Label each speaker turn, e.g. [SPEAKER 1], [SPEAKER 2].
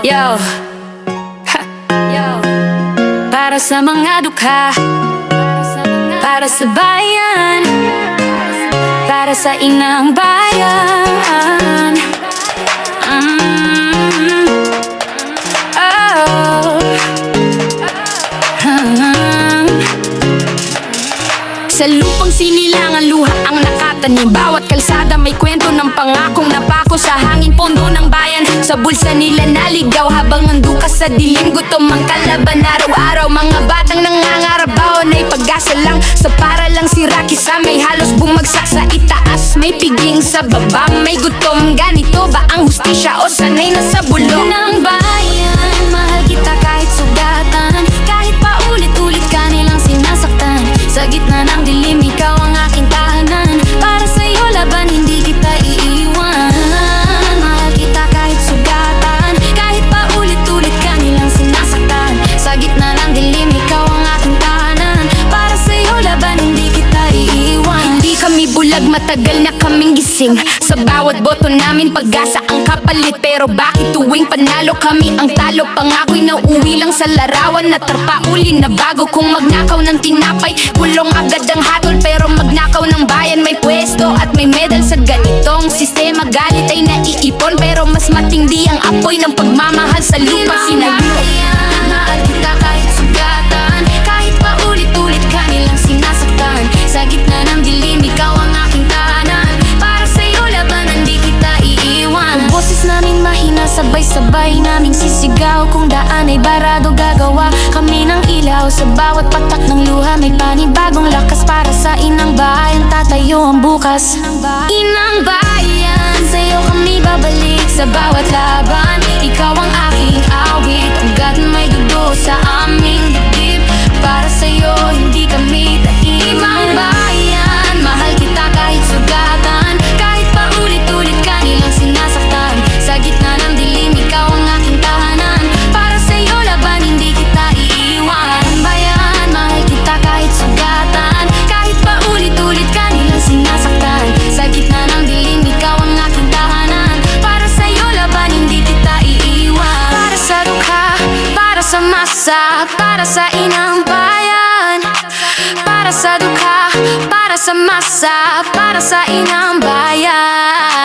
[SPEAKER 1] Yo, yo. Para sa mga dukha, para sa bayan, para sa inang bayan. Sa lupang sinilangan, luha ang nakatanim. Bawat kalsada may kwento ng pangakong napako sa hangin, pondo ng bayan. Sa bulsa nila naligaw habang nandun ka sa dilim. Gutom ang kalaban araw-araw, mga batang nangangarap. Baon ay pag-asa lang, sa para lang si Rocky sa may halos bumagsak sa itaas. May piging sa baba, may gutom. Ganito ba ang hustisya o sanay na sa bulong ng bayan? Mahal kita kahit sugatan, kahit pa ulit-ulit ka nilang sinasaktan. Sa gitna ng dilim, ikaw ang aking tahanan. Para sa'yo laban, hindi kita iiwan. Mahal kita kahit sugatan, kahit pa ulit-ulit ka nilang sinasaktan. Sa gitna ng dilim, ikaw ang aking tahanan. Para sa'yo laban, hindi kita iiwan. Hindi kami bulag, matagal na kaming gising. Sa bawat boto namin pag-asa ang kapalit. Pero bakit tuwing panalo kami ang talo? Pangako'y nauwi lang sa larawan, na tarpaulin na bago. Kung magnakaw ng tinapay, kulong agad ang hatol. Pero magnakaw ng bayan, may pwesto at may medal. Sa ganitong sistema galit ay naiipon, pero mas matindi ang apoy ng pagmamahal sa lupa. Mahal kita kahit sugatan, kahit pa ulit-ulit ka nilang sinasaktan. Sa gitna ng dilim, ikaw ang aking tahanan. Para sa'yo laban, hindi kita iiwan. Ang boses namin mahina, sabay-sabay naming sisigaw. Kung daan ay barado, gagawa kami ng ilaw. Sa bawat patak ng luha, may panibagong lakas. Para sa inang bayan, tatayo ang bukas. Inang bayan, sa'yo kami babalik. Sa bawat laban, ikaw ang aking awit. Hanggat may dugo sa aming dibdib, para sa'yo hindi kami taimang bayan. Mahal kita kahit sugatan, kahit pa ulit-ulit ka nilang sinasaktan. Sa gitna ng dilim, ikaw ang aking tahanan. Para sa'yo laban, hindi kita iiwan. Bayan, mahal kita kahit sugatan, kahit pa ulit-ulit ka nilang sinasaktan. Sa gitna ng dilim, ikaw ang aking tahanan. Para sa'yo laban, hindi kita iiwan. Para sa dukha, para sa masa, para sa inang bayan. Para sa dukha, para sa masa, para sa inang bayan.